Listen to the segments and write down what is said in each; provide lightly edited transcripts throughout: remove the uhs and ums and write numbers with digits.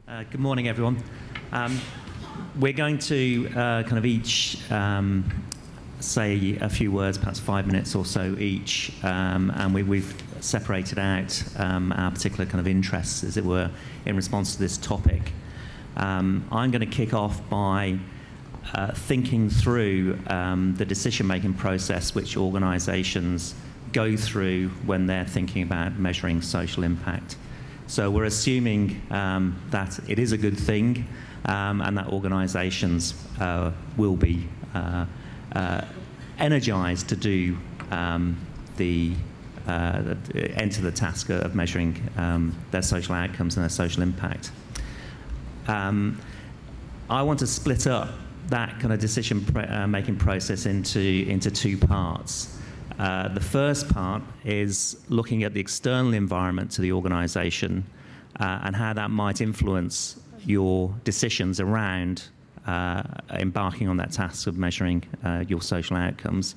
Good morning, everyone. We're going to kind of each say a few words, perhaps 5 minutes or so each, and we've separated out our particular kind of interests, as it were, in response to this topic. I'm going to kick off by thinking through the decision-making process which organisations go through when they're thinking about measuring social impact. So we're assuming that it is a good thing and that organisations will be energised to do enter the task of measuring their social outcomes and their social impact. I want to split up that kind of decision-making process into two parts. The first part is looking at the external environment to the organisation and how that might influence your decisions around embarking on that task of measuring your social outcomes.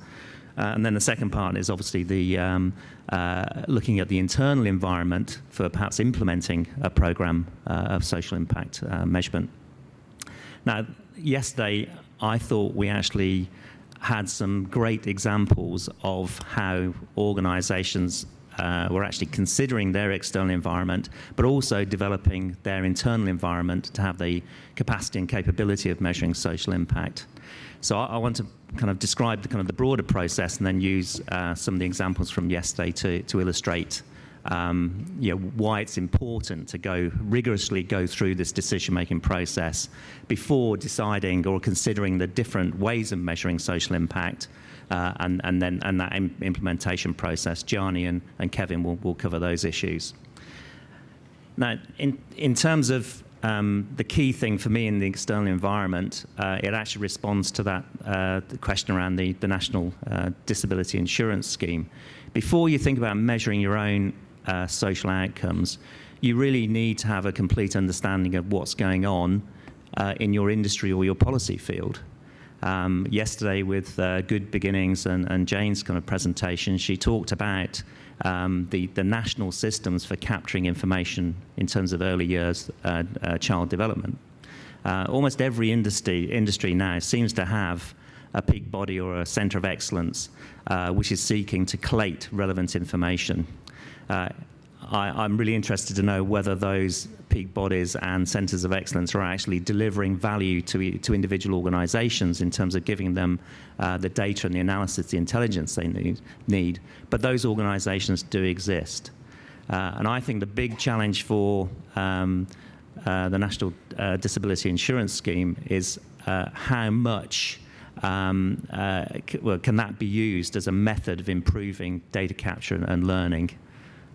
And then the second part is obviously the looking at the internal environment for perhaps implementing a programme of social impact measurement. Now, yesterday I thought we actually had some great examples of how organisations were actually considering their external environment, but also developing their internal environment to have the capacity and capability of measuring social impact. So I want to kind of describe the broader process and then use some of the examples from yesterday to illustrate why it's important to rigorously go through this decision-making process before deciding or considering the different ways of measuring social impact, and that implementation process. Gianni and Kevin will cover those issues. Now, in terms of the key thing for me in the external environment, it actually responds to that the question around the National Disability Insurance Scheme. Before you think about measuring your own social outcomes, you really need to have a complete understanding of what's going on in your industry or your policy field. Yesterday with Good Beginnings and Jane's kind of presentation, she talked about the national systems for capturing information in terms of early years child development. Almost every industry now seems to have a peak body or a centre of excellence which is seeking to collate relevant information. I'm really interested to know whether those peak bodies and centres of excellence are actually delivering value to individual organisations in terms of giving them the data and the analysis, the intelligence they need. But those organisations do exist. And I think the big challenge for the National Disability Insurance Scheme is how much can that be used as a method of improving data capture and learning.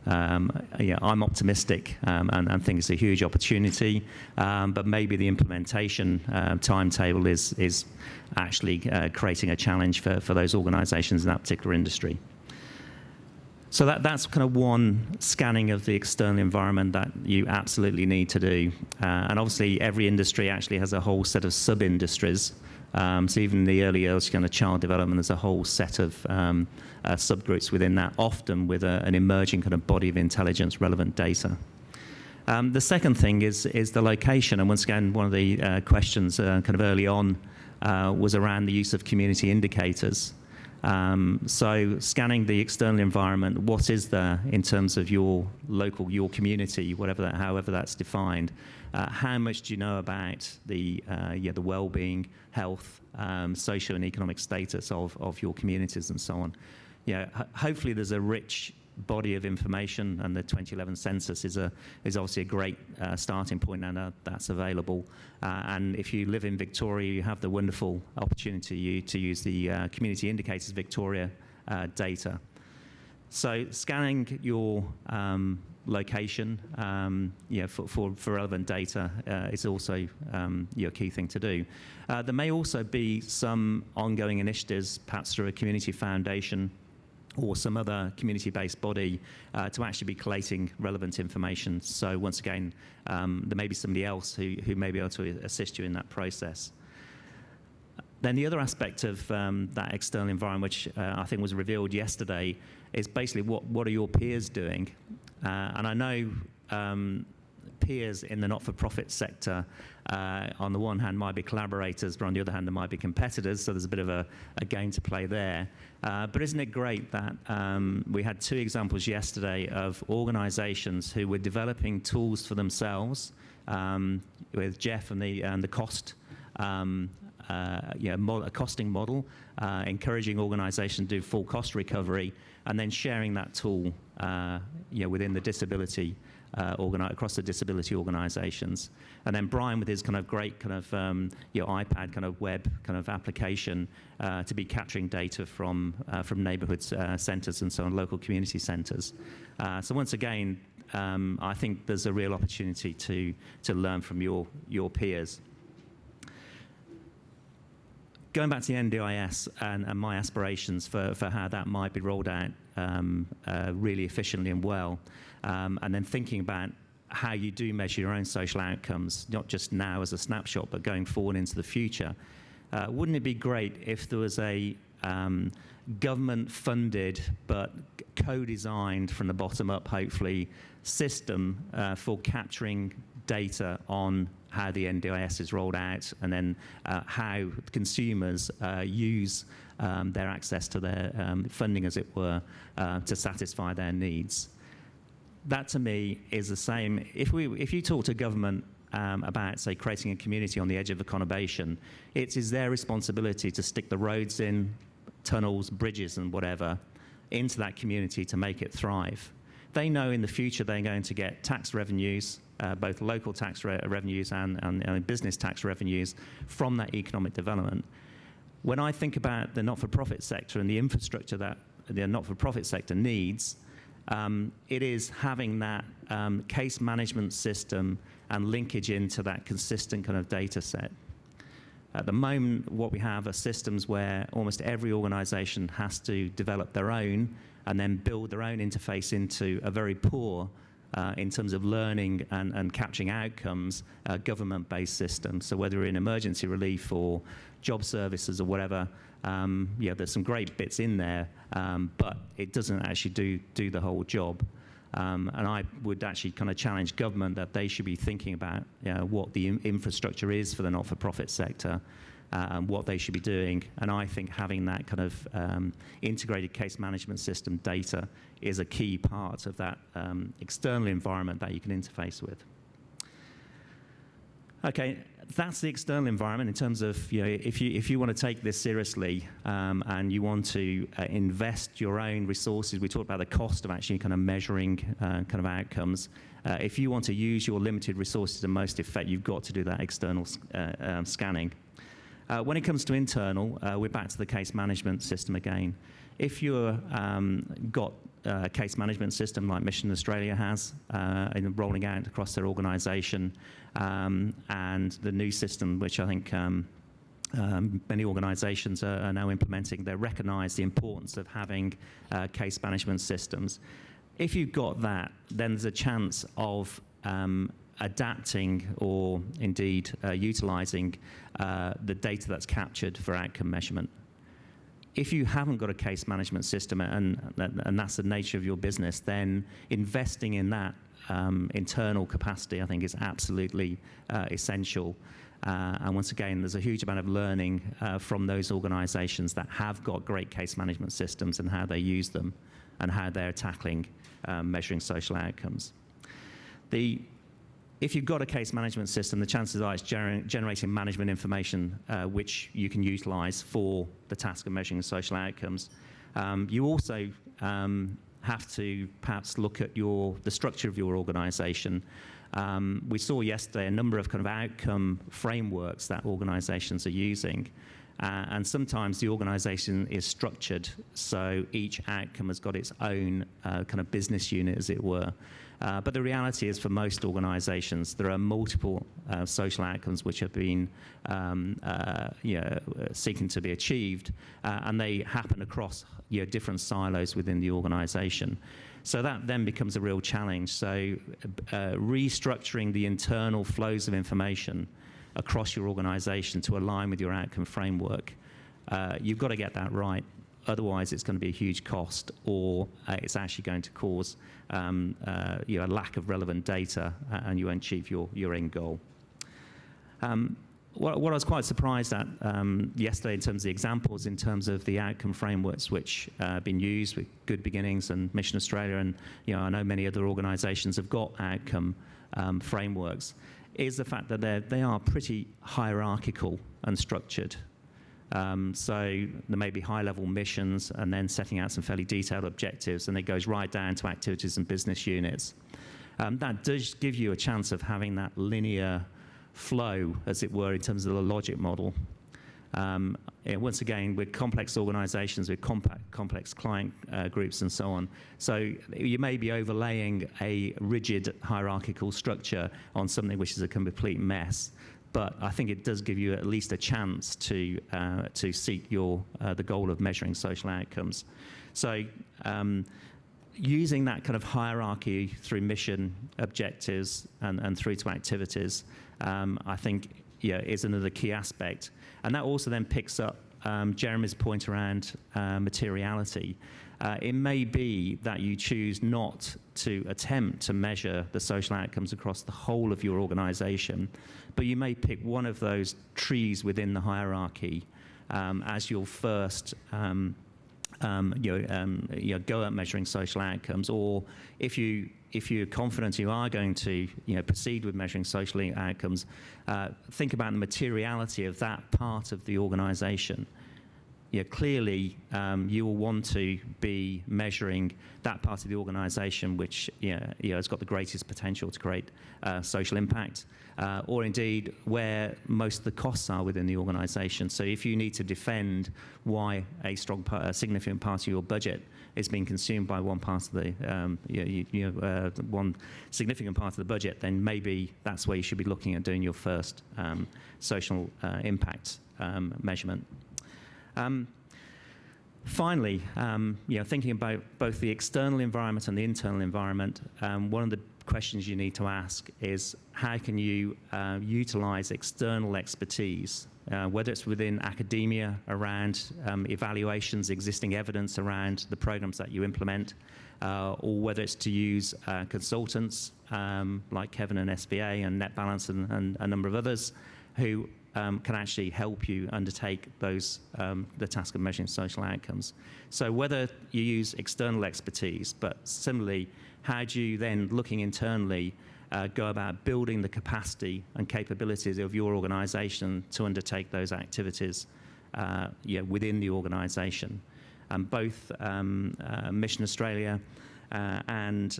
I'm optimistic and think it's a huge opportunity, but maybe the implementation timetable is actually creating a challenge for those organisations in that particular industry. So that's kind of one scanning of the external environment that you absolutely need to do. And obviously every industry actually has a whole set of sub-industries. So even in the early years, kind of child development, there's a whole set of subgroups within that, often with an emerging kind of body of intelligence relevant data. The second thing is the location, and once again, one of the questions kind of early on was around the use of community indicators. So scanning the external environment, what is there in terms of your community, however that's defined? How much do you know about the well-being, health, social and economic status of your communities and so on? Hopefully there's a rich body of information, and the 2011 census is obviously a great starting point, and that's available. And if you live in Victoria, you have the wonderful opportunity to use the Community Indicators Victoria data. So scanning your location for relevant data is also a key thing to do. There may also be some ongoing initiatives, perhaps through a community foundation or some other community-based body to actually be collating relevant information. So once again, there may be somebody else who may be able to assist you in that process. Then the other aspect of that external environment, which I think was revealed yesterday, is basically what are your peers doing? And I know peers in the not-for-profit sector, on the one hand, might be collaborators, but on the other hand, there might be competitors, so there's a bit of a game to play there. But isn't it great that we had 2 examples yesterday of organizations who were developing tools for themselves, with Jeff and the cost, a costing model, encouraging organizations to do full cost recovery, and then sharing that tool within the disability, across the disability organizations. And then Brian with his kind of great kind of iPad kind of web kind of application to be capturing data from neighborhood centers and so on, local community centers. So once again, I think there's a real opportunity to learn from your peers. Going back to the NDIS and my aspirations for how that might be rolled out really efficiently and well, and then thinking about how you do measure your own social outcomes, not just now as a snapshot, but going forward into the future. Wouldn't it be great if there was a government-funded but co-designed from the bottom up, hopefully, system for capturing data on how the NDIS is rolled out, and then how consumers use their access to their funding, as it were, to satisfy their needs. That, to me, is the same. If you talk to government about, say, creating a community on the edge of a conurbation, it is their responsibility to stick the roads in, tunnels, bridges, and whatever into that community to make it thrive. They know in the future they're going to get tax revenues, both local tax revenues and business tax revenues from that economic development. When I think about the not-for-profit sector and the infrastructure that the not-for-profit sector needs, it is having that case management system and linkage into that consistent kind of data set. At the moment, what we have are systems where almost every organization has to develop their own and then build their own interface into a very poor, in terms of learning and capturing outcomes, government-based system. So whether you're in emergency relief or job services or whatever, there's some great bits in there, but it doesn't actually do the whole job. And I would actually kind of challenge government that they should be thinking about what the infrastructure is for the not-for-profit sector, and what they should be doing. And I think having that kind of integrated case management system data is a key part of that external environment that you can interface with. Okay, that's the external environment in terms of, if you want to take this seriously and you want to invest your own resources. We talked about the cost of actually kind of measuring kind of outcomes. If you want to use your limited resources to most effect, you've got to do that external scanning. When it comes to internal, we're back to the case management system again. If you've got a case management system like Mission Australia has, in rolling out across their organisation, and the new system, which I think many organisations are now implementing, they recognise the importance of having case management systems. If you've got that, then there's a chance of adapting or indeed utilising the data that's captured for outcome measurement. If you haven't got a case management system and that's the nature of your business, then investing in that internal capacity, I think, is absolutely essential. And once again, there's a huge amount of learning from those organisations that have got great case management systems and how they use them and how they're tackling measuring social outcomes. If you've got a case management system, the chances are it's generating management information which you can utilise for the task of measuring social outcomes. You also have to perhaps look at the structure of your organisation. We saw yesterday a number of kind of outcome frameworks that organisations are using. And sometimes the organisation is structured so each outcome has got its own kind of business unit, as it were. But the reality is, for most organisations, there are multiple social outcomes which have been seeking to be achieved, and they happen across different silos within the organisation. So that then becomes a real challenge. So restructuring the internal flows of information across your organisation to align with your outcome framework, you've got to get that right. otherwise it's going to be a huge cost, or it's actually going to cause a lack of relevant data, and you won't achieve your end goal. What I was quite surprised at yesterday in terms of the examples, in terms of the outcome frameworks which have been used with Good Beginnings and Mission Australia, and I know many other organisations have got outcome frameworks, is the fact that they are pretty hierarchical and structured. So there may be high-level missions and then setting out some fairly detailed objectives, and it goes right down to activities and business units. That does give you a chance of having that linear flow, as it were, in terms of the logic model. Once again, with complex organisations, with complex client groups and so on. So you may be overlaying a rigid hierarchical structure on something which is a complete mess. But I think it does give you at least a chance to seek the goal of measuring social outcomes. So using that kind of hierarchy through mission objectives and through to activities, I think is another key aspect. And that also then picks up Jeremy's point around materiality. It may be that you choose not to attempt to measure the social outcomes across the whole of your organisation, but you may pick one of those trees within the hierarchy as your first go at measuring social outcomes, or if you're confident you are going to proceed with measuring social outcomes, think about the materiality of that part of the organisation. Clearly, you will want to be measuring that part of the organisation which has got the greatest potential to create social impact, or indeed where most of the costs are within the organisation. So if you need to defend why a significant part of your budget is being consumed by one part of the one significant part of the budget, then maybe that's where you should be looking at doing your first social impact measurement. Finally, thinking about both the external environment and the internal environment, one of the questions you need to ask is how can you utilise external expertise, whether it's within academia around evaluations, existing evidence around the programs that you implement, or whether it's to use consultants like Kevin and SBA and NetBalance and a number of others who can actually help you undertake the task of measuring social outcomes. So whether you use external expertise, but similarly, how do you then, looking internally, go about building the capacity and capabilities of your organisation to undertake those activities within the organisation? Both Mission Australia and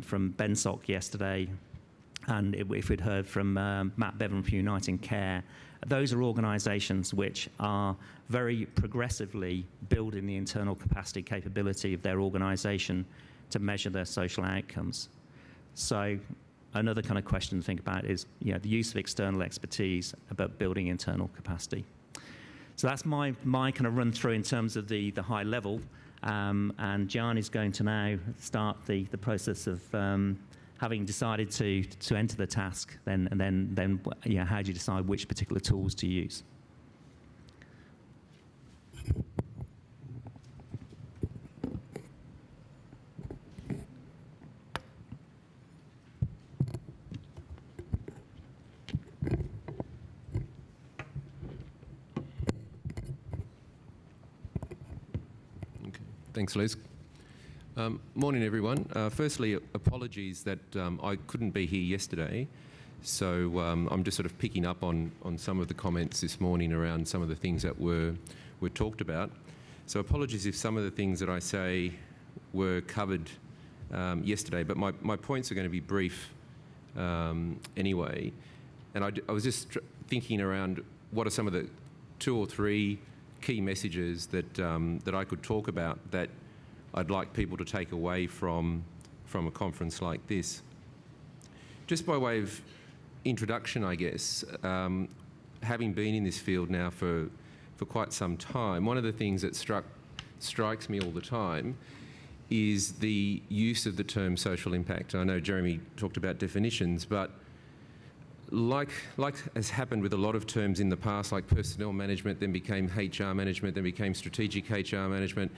from BENSOC yesterday, and if we'd heard from Matt Bevan from Uniting Care, those are organisations which are very progressively building the internal capacity capability of their organisation to measure their social outcomes. So another kind of question to think about is the use of external expertise about building internal capacity. So that's my kind of run through in terms of the high level, and Gianni's going to now start the process of having decided to enter the task, then how do you decide which particular tools to use? Okay, thanks, Les. Morning, everyone. Firstly, apologies that I couldn't be here yesterday, so I'm just sort of picking up on some of the comments this morning around some of the things that were talked about. So apologies if some of the things that I say were covered yesterday, but my points are going to be brief anyway. And I was just thinking around what are some of the 2 or 3 key messages that I could talk about that I'd like people to take away from a conference like this. Just by way of introduction, I guess, having been in this field now for quite some time, one of the things that strikes me all the time is the use of the term social impact. I know Jeremy talked about definitions, but like has happened with a lot of terms in the past, like personnel management, then became HR management, then became strategic HR management,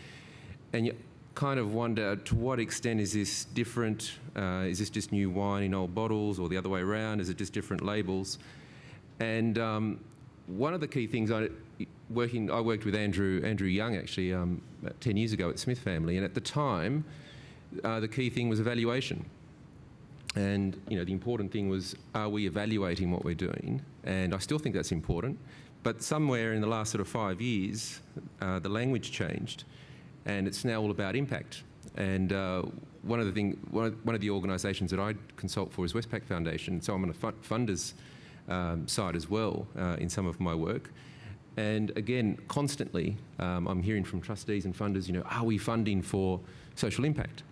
and you kind of wonder, to what extent is this different? Is this just new wine in old bottles, or the other way around? Is it just different labels? And one of the key things, I worked with Andrew Young actually 10 years ago at Smith Family, and at the time, the key thing was evaluation. And the important thing was, are we evaluating what we're doing? And I still think that's important. But somewhere in the last sort of 5 years, the language changed, and it's now all about impact. And one of the organisations that I consult for is Westpac Foundation. So I'm on a funders side as well in some of my work. And again, constantly, I'm hearing from trustees and funders, are we funding for social impact?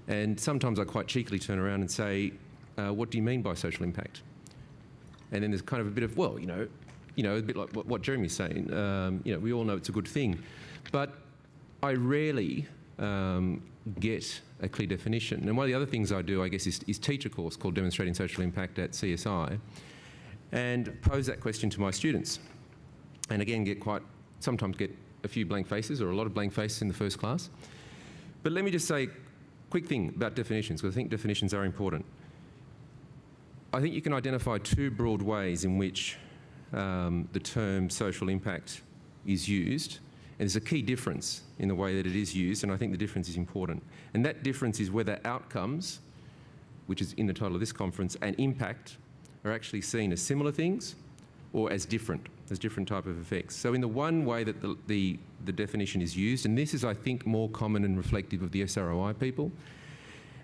And sometimes I quite cheekily turn around and say, what do you mean by social impact? And then there's kind of a bit of, well, a bit like what Jeremy's saying. We all know it's a good thing. But I rarely get a clear definition. And one of the other things I do, I guess, is teach a course called Demonstrating Social Impact at CSI, and pose that question to my students. And again, sometimes get a few blank faces or a lot of blank faces in the first class. But let me just say, quick thing about definitions, because I think definitions are important. I think you can identify two broad ways in which the term social impact is used, and there's a key difference in the way that it is used, and I think the difference is important. And that difference is whether outcomes, which is in the title of this conference, and impact are actually seen as similar things or as different type of effects. So in the one way that the definition is used, and this is, I think, more common and reflective of the SROI people,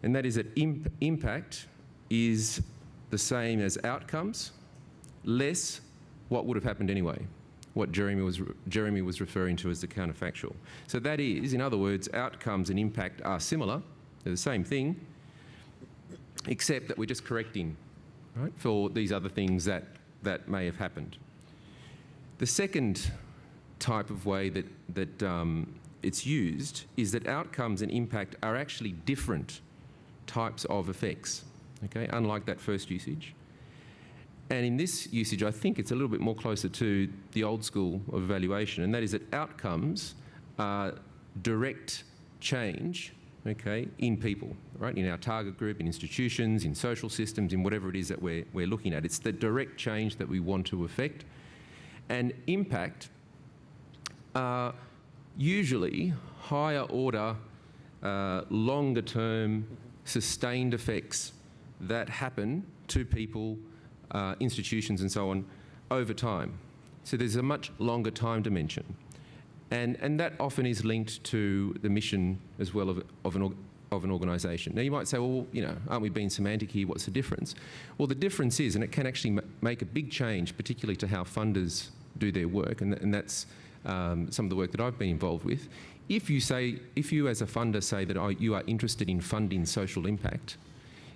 and that is that impact is the same as outcomes, less what would have happened anyway, what Jeremy was referring to as the counterfactual. So that is, in other words, outcomes and impact are similar, they're the same thing, except that we're just correcting, right, for these other things that may have happened. The second type of way that it's used is that outcomes and impact are actually different types of effects, okay, unlike that first usage. And in this usage, I think it's a little bit more closer to the old school of evaluation, and that is that outcomes are direct change, okay, in people, right, in our target group, in institutions, in social systems, in whatever it is that we're looking at. It's the direct change that we want to affect. And impact are usually higher order, longer term, sustained effects that happen to people, institutions and so on over time. So there's a much longer time dimension. And that often is linked to the mission as well of an organisation. Now you might say, well, aren't we being semantic here? What's the difference? Well, the difference is, and it can actually make a big change, particularly to how funders do their work, and that's some of the work that I've been involved with. If you as a funder say that you are interested in funding social impact,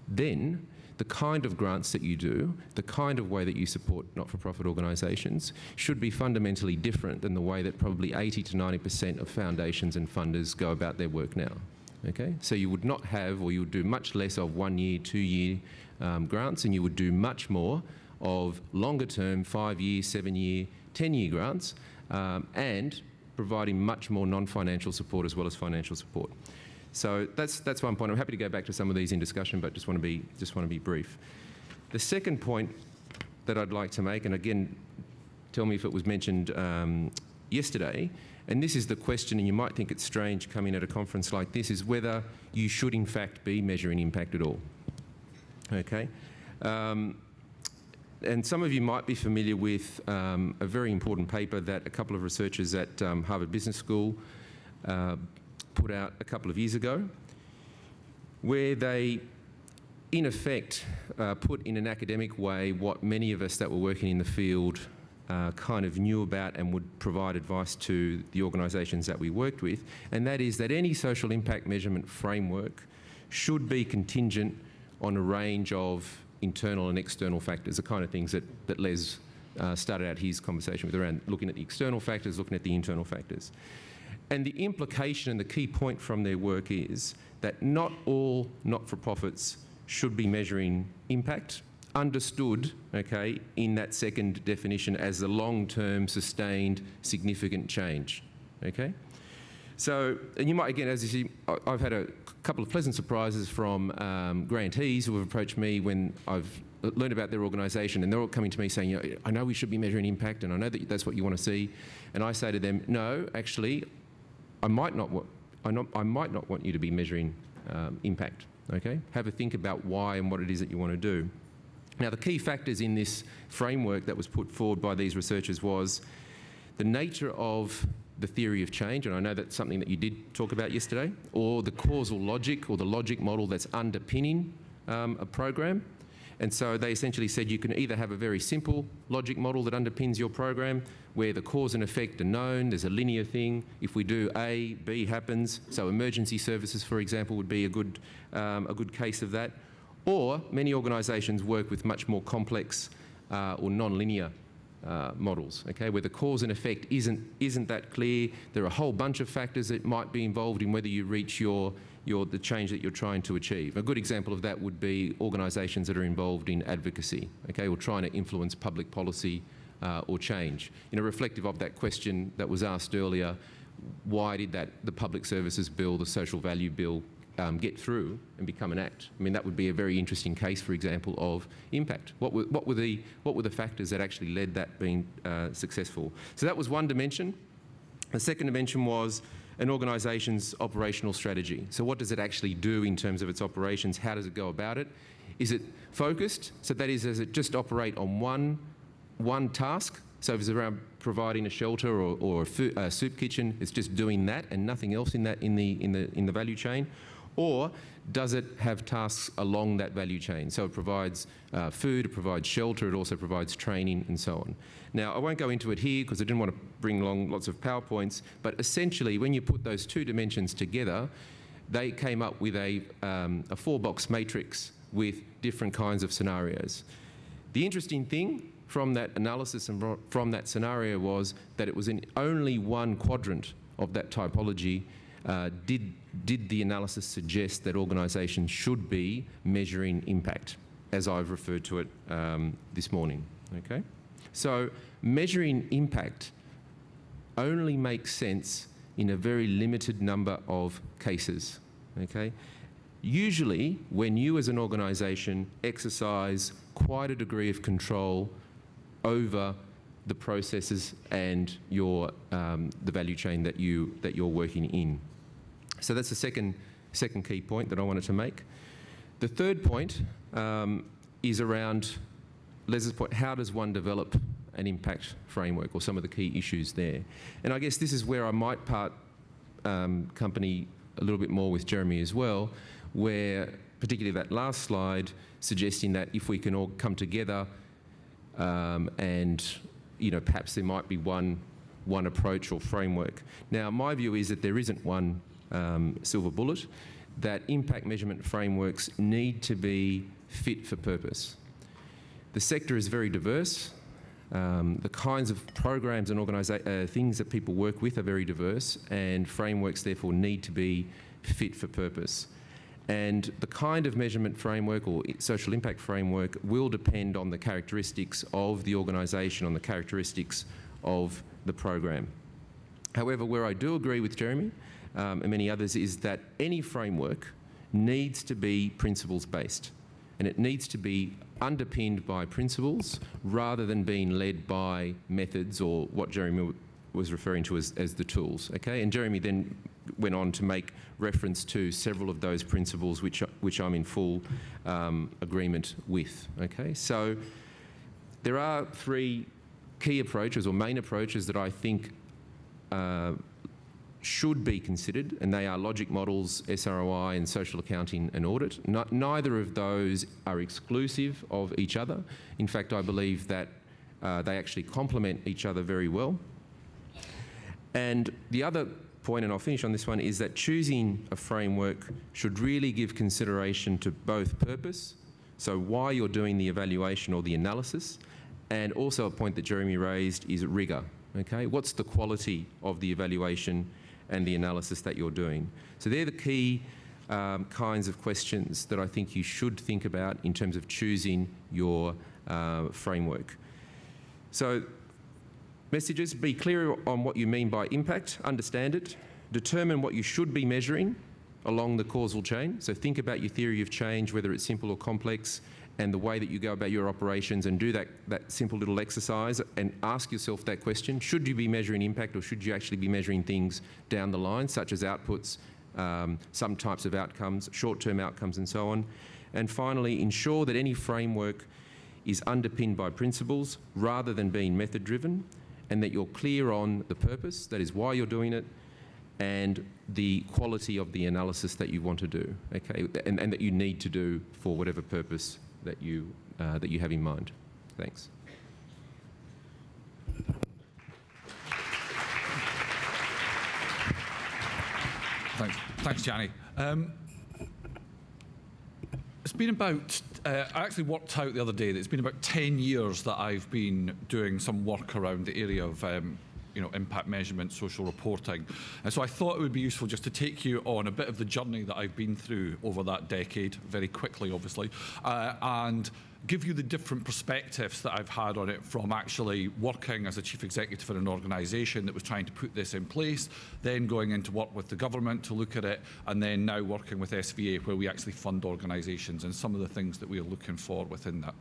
then the kind of grants that you do, the kind of way that you support not-for-profit organisations should be fundamentally different than the way that probably 80 to 90% of foundations and funders go about their work now. Okay? So you would not have, or you would do much less of 1 year, 2 year grants, and you would do much more of longer term, 5 year, 7 year, 10 year grants, and providing much more non-financial support as well as financial support. So that's one point. I'm happy to go back to some of these in discussion, but just want to be brief. The second point that I'd like to make, and again, tell me if it was mentioned yesterday, and this is the question, and you might think it's strange coming at a conference like this, is whether you should in fact be measuring impact at all. Okay? And some of you might be familiar with a very important paper that a couple of researchers at Harvard Business School put out a couple of years ago, where they, in effect, put in an academic way what many of us that were working in the field kind of knew about and would provide advice to the organisations that we worked with, and that is that any social impact measurement framework should be contingent on a range of internal and external factors, the kind of things that Les started out his conversation with, around looking at the external factors, looking at the internal factors. And the implication and the key point from their work is that not all not-for-profits should be measuring impact understood, okay, in that second definition as the long-term, sustained, significant change, okay? So, and you might, again, as you see, I've had a couple of pleasant surprises from grantees who have approached me when I've learned about their organisation, and they're all coming to me saying, you know, I know we should be measuring impact, and I know that that's what you want to see. And I say to them, no, actually, I might not want you to be measuring impact, okay? Have a think about why and what it is that you want to do. Now, the key factors in this framework that was put forward by these researchers was the nature of the theory of change, and I know that's something that you did talk about yesterday, or the causal logic or the logic model that's underpinning a program. And so they essentially said you can either have a very simple logic model that underpins your program, where the cause and effect are known, there's a linear thing. If we do A, B happens. So emergency services, for example, would be a good case of that. Or many organisations work with much more complex or non-linear models, okay, where the cause and effect isn't that clear. There are a whole bunch of factors that might be involved in whether you reach the change that you're trying to achieve. A good example of that would be organisations that are involved in advocacy, okay, or trying to influence public policy or change. You know, reflective of that question that was asked earlier, why did the Public Services Bill, the Social Value Bill, get through and become an act? I mean, that would be a very interesting case, for example, of impact. What were the factors that actually led that being successful? So that was one dimension. The second dimension was an organisation's operational strategy. So what does it actually do in terms of its operations? How does it go about it? Is it focused? So that is, does it just operate on one task? So if it's around providing a shelter or a soup kitchen, it's just doing that and nothing else in the value chain? Or does it have tasks along that value chain? So it provides food, it provides shelter, it also provides training and so on. Now, I won't go into it here because I didn't want to bring along lots of PowerPoints, but essentially when you put those two dimensions together, they came up with a 4-box matrix with different kinds of scenarios. The interesting thing from that analysis and from that scenario was that it was in only one quadrant of that typology did the analysis suggest that organisations should be measuring impact, as I've referred to it this morning, okay? So measuring impact only makes sense in a very limited number of cases, okay? Usually, when you as an organisation exercise quite a degree of control over the processes and the value chain that you're working in. So that's the second key point that I wanted to make. The third point is around Les's point, how does one develop an impact framework, or some of the key issues there? And I guess this is where I might part company a little bit more with Jeremy as well, where particularly that last slide suggesting that if we can all come together and, you know, perhaps there might be one approach or framework. Now, my view is that there isn't one silver bullet, that impact measurement frameworks need to be fit for purpose. The sector is very diverse. The kinds of programs and things that people work with are very diverse, and frameworks therefore need to be fit for purpose. And the kind of measurement framework or social impact framework will depend on the characteristics of the organisation, on the characteristics of the program. However, where I do agree with Jeremy and many others is that any framework needs to be principles-based, and it needs to be underpinned by principles rather than being led by methods or what Jeremy was referring to as the tools, okay? And Jeremy then went on to make reference to several of those principles which I'm in full agreement with, okay? So there are 3 key approaches or main approaches that I think should be considered, and they are logic models, SROI, and social accounting and audit. Neither of those are exclusive of each other. In fact, I believe that they actually complement each other very well. And the other point, and I'll finish on this one, is that choosing a framework should really give consideration to both purpose, so why you're doing the evaluation or the analysis, and also a point that Jeremy raised is rigour, okay? What's the quality of the evaluation and the analysis that you're doing? So they're the key kinds of questions that I think you should think about in terms of choosing your framework. So, messages: be clear on what you mean by impact, understand it, determine what you should be measuring along the causal chain. So think about your theory of change, whether it's simple or complex, and the way that you go about your operations, and do that simple little exercise and ask yourself that question: should you be measuring impact, or should you actually be measuring things down the line, such as outputs, some types of outcomes, short-term outcomes, and so on. And finally, ensure that any framework is underpinned by principles rather than being method-driven, and that you're clear on the purpose, that is why you're doing it, and the quality of the analysis that you want to do, okay, and that you need to do for whatever purpose that you have in mind. Thanks. Thanks, Gianni. It's been about, I actually worked out the other day that it's been about 10 years that I've been doing some work around the area of impact measurement, social reporting. And so I thought it would be useful just to take you on a bit of the journey that I've been through over that decade, very quickly, obviously, and give you the different perspectives that I've had on it, from actually working as a chief executive in an organisation that was trying to put this in place, then going into work with the government to look at it, and then now working with SVA, where we actually fund organisations, and some of the things that we are looking for within that.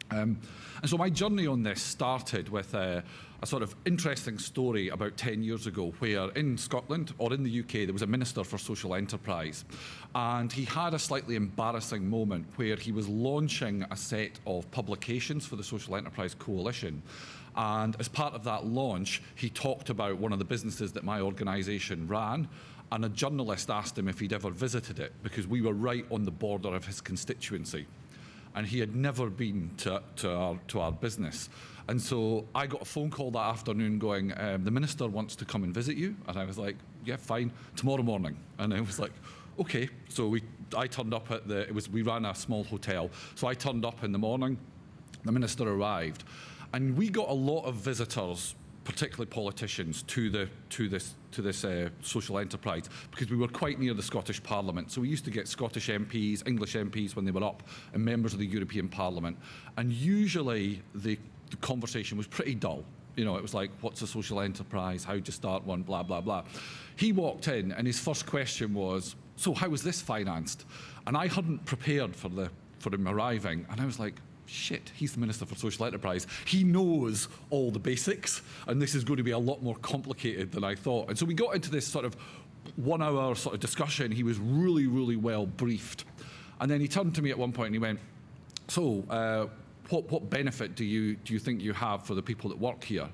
And so my journey on this started with a sort of interesting story about 10 years ago, where in Scotland, or in the UK, there was a minister for social enterprise, and he had a slightly embarrassing moment where he was launching a set of publications for the Social Enterprise Coalition. And as part of that launch, he talked about one of the businesses that my organisation ran, and a journalist asked him if he'd ever visited it, because we were right on the border of his constituency. And he had never been to our business. And so I got a phone call that afternoon going, the minister wants to come and visit you. And I was like, yeah, fine, tomorrow morning. And I was like, okay. So I turned up at we ran a small hotel. So I turned up in the morning, the minister arrived. And we got a lot of visitors, particularly politicians, to this social enterprise, because we were quite near the Scottish Parliament. So we used to get Scottish MPs, English MPs when they were up, and members of the European Parliament. And usually the conversation was pretty dull. You know, it was like, what's a social enterprise? How do you start one? Blah, blah, blah. He walked in, and his first question was, so how was this financed? And I hadn't prepared for him arriving. And I was like, shit, he's the Minister for Social Enterprise. He knows all the basics, and this is going to be a lot more complicated than I thought. And so we got into this sort of 1 hour sort of discussion. He was really, really well briefed. And then he turned to me at one point and he went, so what benefit do you think you have for the people that work here?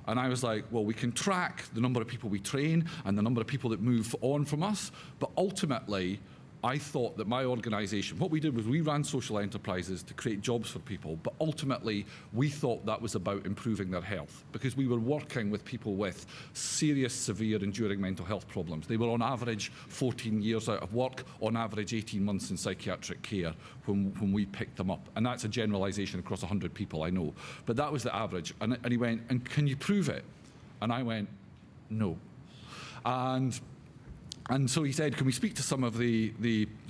And I was like, well, we can track the number of people we train and the number of people that move on from us, but ultimately, I thought that my organisation, what we did was we ran social enterprises to create jobs for people, but ultimately we thought that was about improving their health, because we were working with people with serious, severe, enduring mental health problems. They were on average 14 years out of work, on average 18 months in psychiatric care when we picked them up. And that's a generalisation across 100 people, I know. But that was the average. And he went, and can you prove it? And I went, no. And so he said, can we speak to some of the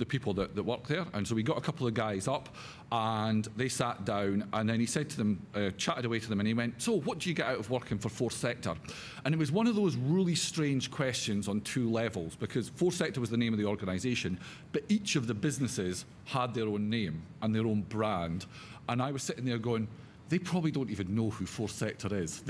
people that work there? And so we got a couple of guys up, and they sat down, and then he said to them, chatted away to them, and he went, so what do you get out of working for Fourth Sector? And it was one of those really strange questions on 2 levels, because Fourth Sector was the name of the organisation, but each of the businesses had their own name and their own brand. And I was sitting there going, they probably don't even know who Fourth Sector is.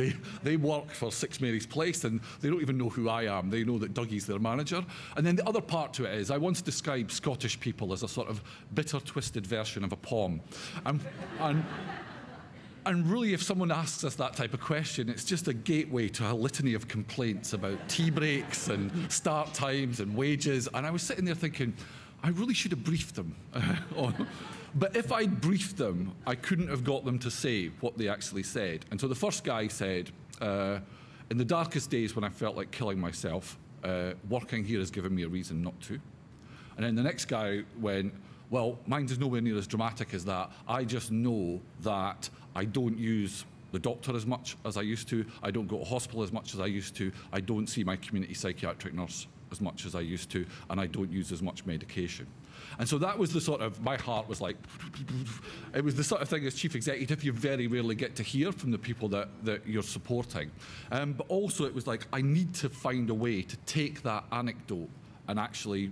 They work for Six Mary's Place, and they don't even know who I am. They know that Dougie's their manager. And then the other part to it is, I once described Scottish people as a sort of bitter, twisted version of a pom. And really, if someone asks us that type of question, it's just a gateway to a litany of complaints about tea breaks and start times and wages. And I was sitting there thinking, I really should have briefed them on. But if I'd briefed them, I couldn't have got them to say what they actually said. And so the first guy said, in the darkest days when I felt like killing myself, working here has given me a reason not to. And then the next guy went, well, mine is nowhere near as dramatic as that. I just know that I don't use the doctor as much as I used to. I don't go to hospital as much as I used to. I don't see my community psychiatric nurse as much as I used to, and I don't use as much medication. And so that was the sort of, my heart was like, it was the sort of thing as chief executive you very rarely get to hear from the people that you're supporting. But also it was like, I need to find a way to take that anecdote and actually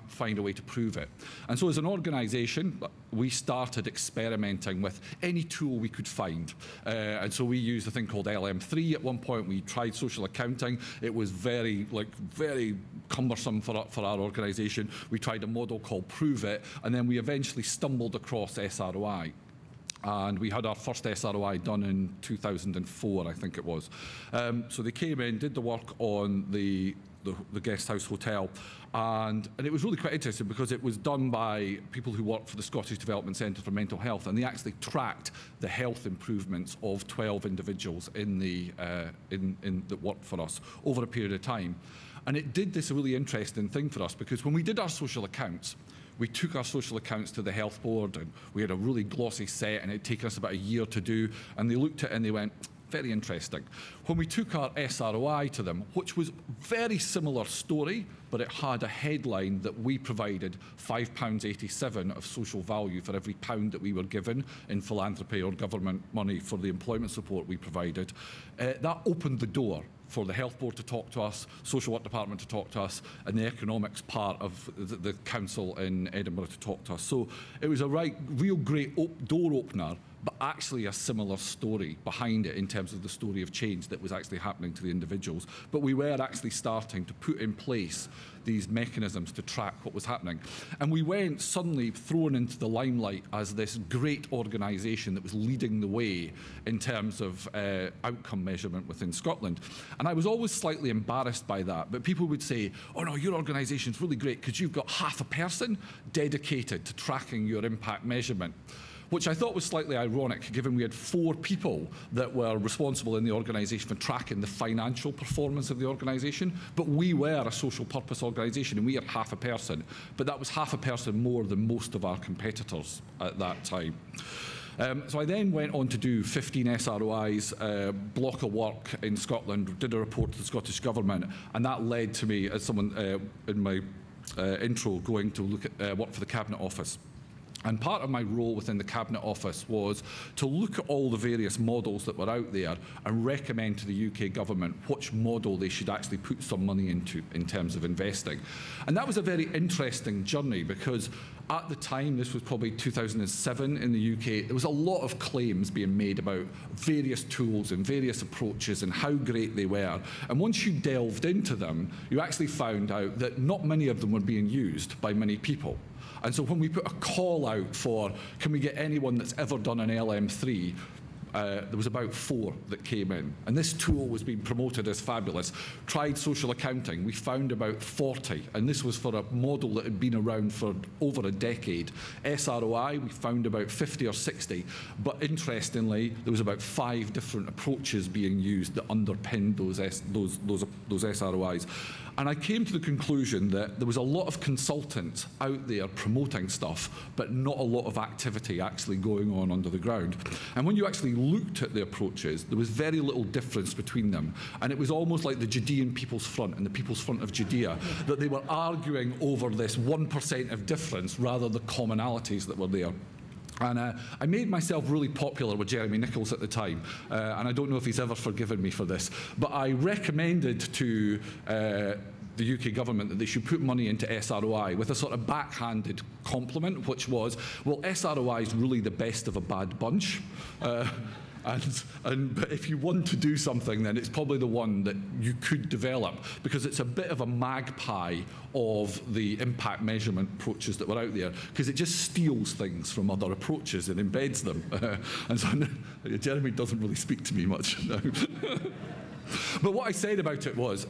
find a way to prove it. And so as an organisation, we started experimenting with any tool we could find. And so we used a thing called LM3 at one point. We tried social accounting. It was very cumbersome for our organisation. We tried a model called Prove It, and then we eventually stumbled across SROI. And we had our first SROI done in 2004, I think it was. So they came in, did the work on the guest house hotel, and it was really quite interesting because it was done by people who work for the Scottish Development Centre for Mental Health, and they actually tracked the health improvements of 12 individuals that worked for us over a period of time. And it did this really interesting thing for us, because when we did our social accounts, we took our social accounts to the health board, and we had a really glossy set, and it'd taken us about a year to do, and they looked at it and they went, very interesting. When we took our SROI to them, which was very similar story, but it had a headline that we provided £5.87 of social value for every pound that we were given in philanthropy or government money for the employment support we provided, that opened the door for the health board to talk to us, social work department to talk to us, and the economics part of the council in Edinburgh to talk to us. So it was a real great door opener, but actually a similar story behind it in terms of the story of change that was actually happening to the individuals. But we were actually starting to put in place these mechanisms to track what was happening. And we went suddenly thrown into the limelight as this great organisation that was leading the way in terms of outcome measurement within Scotland. And I was always slightly embarrassed by that, but people would say, oh no, your organisation's really great because you've got half a person dedicated to tracking your impact measurement, which I thought was slightly ironic, given we had 4 people that were responsible in the organisation for tracking the financial performance of the organisation. But we were a social purpose organisation, and we had half a person. But that was half a person more than most of our competitors at that time. So I then went on to do 15 SROIs, block of work in Scotland, did a report to the Scottish Government, and that led to me, as someone in my intro, going to look at work for the Cabinet Office. And part of my role within the Cabinet Office was to look at all the various models that were out there and recommend to the UK government which model they should actually put some money into in terms of investing. And that was a very interesting journey, because at the time, this was probably 2007 in the UK, there was a lot of claims being made about various tools and various approaches and how great they were. And once you delved into them, you actually found out that not many of them were being used by many people. And so when we put a call out for, can we get anyone that's ever done an LM3, there was about 4 that came in. And this tool was being promoted as fabulous. Tried social accounting, we found about 40. And this was for a model that had been around for over a decade. SROI, we found about 50 or 60. But interestingly, there was about 5 different approaches being used that underpinned those SROIs. And I came to the conclusion that there was a lot of consultants out there promoting stuff, but not a lot of activity actually going on under the ground. And when you actually looked at the approaches, there was very little difference between them. And it was almost like the Judean People's Front and the People's Front of Judea, that they were arguing over this 1% of difference rather than the commonalities that were there. And I made myself really popular with Jeremy Nichols at the time, and I don't know if he's ever forgiven me for this, but I recommended to the UK government that they should put money into SROI with a sort of backhanded compliment, which was, well, SROI is really the best of a bad bunch. But if you want to do something, then it's probably the one that you could develop, because it's a bit of a magpie of the impact measurement approaches that were out there, because it just steals things from other approaches and embeds them. And so Jeremy doesn't really speak to me much now. But what I said about it was,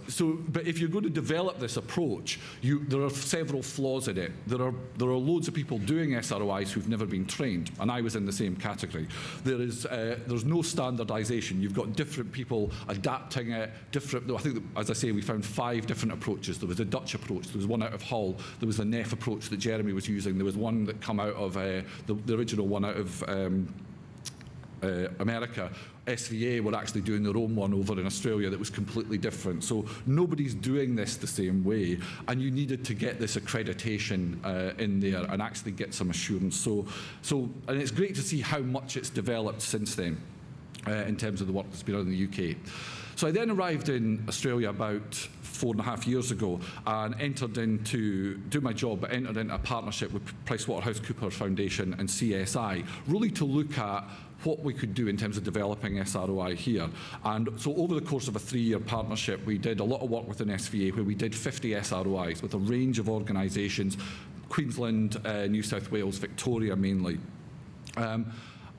but if you're going to develop this approach, there are several flaws in it. There are loads of people doing SROIs who've never been trained, and I was in the same category. There's no standardization. You've got different people adapting it, I think, as I say, we found 5 different approaches. There was a Dutch approach, there was one out of Hull, there was the NEF approach that Jeremy was using, there was one that came out of, the original one out of America. SVA were actually doing their own one over in Australia that was completely different. So nobody's doing this the same way, and you needed to get this accreditation in there and actually get some assurance. And it's great to see how much it's developed since then in terms of the work that's been done in the UK. So I then arrived in Australia about 4.5 years ago and entered into, do my job, but entered into a partnership with PricewaterhouseCoopers Foundation and CSI, really to look at what we could do in terms of developing SROI here. And so over the course of a 3-year partnership, we did a lot of work within SVA where we did 50 SROIs with a range of organisations, Queensland, New South Wales, Victoria mainly.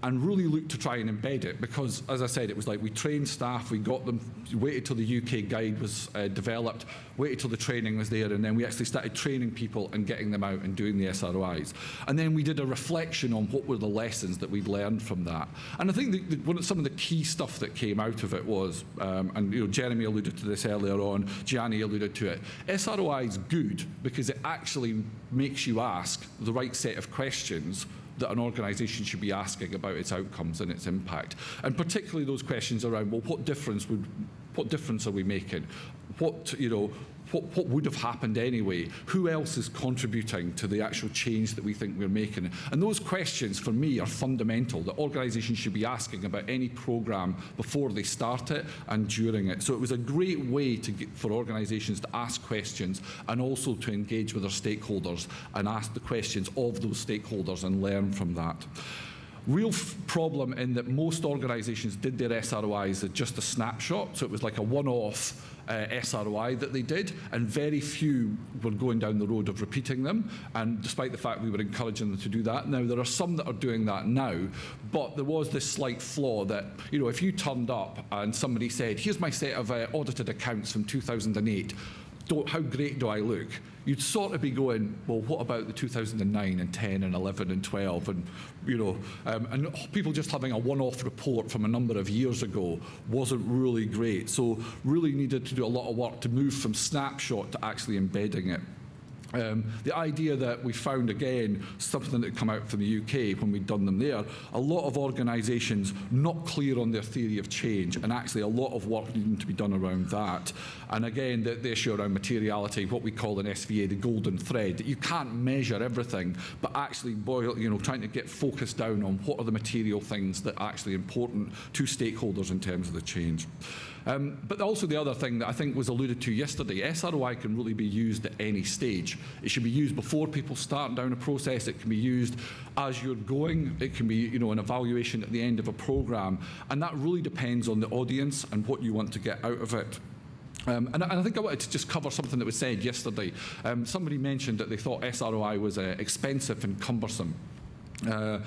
And really looked to try and embed it because, as I said, it was like we trained staff, we got them, waited till the UK guide was developed, waited till the training was there, and then we actually started training people and getting them out and doing the SROIs. And then we did a reflection on what were the lessons that we'd learned from that. And I think some of the key stuff that came out of it was, and Jeremy alluded to this earlier on, Gianni alluded to it, SROI is good because it actually makes you ask the right set of questions that an organisation should be asking about its outcomes and its impact. And particularly those questions around, well, what difference are we making? What would have happened anyway? Who else is contributing to the actual change that we think we're making? And those questions, for me, are fundamental that organisations should be asking about any programme before they start it and during it. So it was a great way for organisations to ask questions and also to engage with their stakeholders and ask the questions of those stakeholders and learn from that. Real problem in that most organisations did their SROIs as just a snapshot, so it was like a one-off SROI that they did, and very few were going down the road of repeating them, and despite the fact we were encouraging them to do that. Now, there are some that are doing that now, but there was this slight flaw that, if you turned up and somebody said, here's my set of audited accounts from 2008, how great do I look? You'd sort of be going, well, what about the 2009 and 10 and 11 and 12? And, and people just having a one-off report from a number of years ago wasn't really great. So really needed to do a lot of work to move from snapshot to actually embedding it. The idea that we found, again, something that had come out from the UK when we'd done them there, a lot of organisations not clear on their theory of change, and actually a lot of work needing to be done around that. And again, the issue around materiality, what we call in SVA the golden thread, that you can't measure everything, but actually trying to get focused down on what are the material things that are actually important to stakeholders in terms of the change. But also the other thing that I think was alluded to yesterday, SROI can really be used at any stage. It should be used before people start down a process. It can be used as you're going. It can be an evaluation at the end of a programme. And that really depends on the audience and what you want to get out of it. And I think I wanted to just cover something that was said yesterday. Somebody mentioned that they thought SROI was expensive and cumbersome. And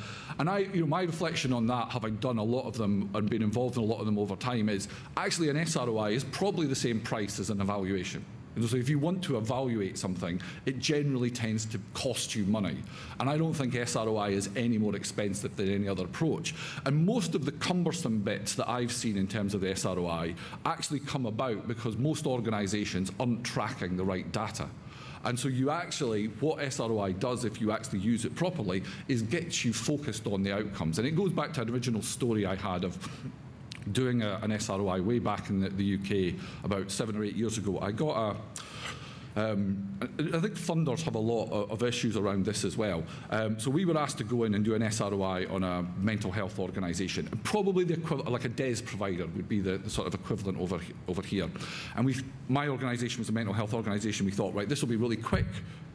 my reflection on that, having done a lot of them and been involved in a lot of them over time, is actually an SROI is probably the same price as an evaluation. So if you want to evaluate something, it generally tends to cost you money. And I don't think SROI is any more expensive than any other approach. And most of the cumbersome bits that I've seen in terms of the SROI actually come about because most organisations aren't tracking the right data. And so what SROI does, if you actually use it properly, is gets you focused on the outcomes. And it goes back to an original story I had of doing an SROI way back in the UK about 7 or 8 years ago. I got I think funders have a lot of issues around this as well. So we were asked to go in and do an SROI on a mental health organisation. And probably the equivalent, like a DES provider would be the sort of equivalent over here. And my organisation was a mental health organisation. We thought, right, this will be really quick.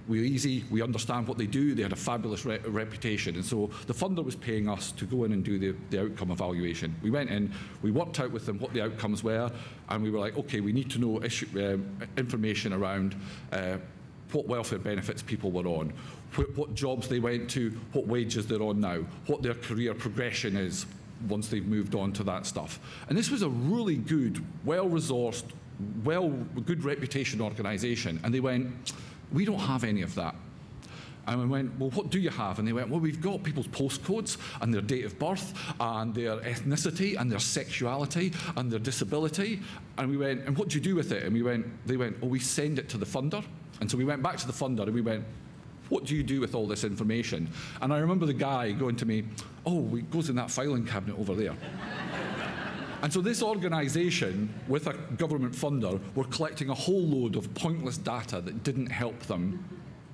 We're easy, we understand what they do, they had a fabulous reputation, and so the funder was paying us to go in and do the outcome evaluation. We went in, we worked out with them what the outcomes were, and we were like, okay, we need to know information around what welfare benefits people were on, what jobs they went to, what wages they're on now, what their career progression is once they've moved on to that stuff. And this was a really good, well-resourced, good reputation organisation, and they went, we don't have any of that. And we went, well, what do you have? And they went, well, we've got people's postcodes and their date of birth and their ethnicity and their sexuality and their disability. And we went, and what do you do with it? And they went, oh, we send it to the funder. And so we went back to the funder and we went, what do you do with all this information? And I remember the guy going to me, oh, it goes in that filing cabinet over there. And so this organisation, with a government funder, were collecting a whole load of pointless data that didn't help them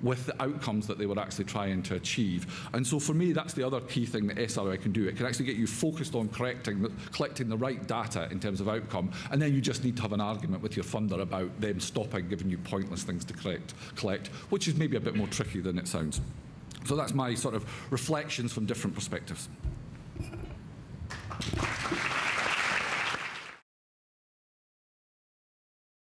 with the outcomes that they were actually trying to achieve. And so for me, that's the other key thing that SROI can do. It can actually get you focused on collecting the right data in terms of outcome, and then you just need to have an argument with your funder about them stopping giving you pointless things to collect, which is maybe a bit more tricky than it sounds. So that's my sort of reflections from different perspectives.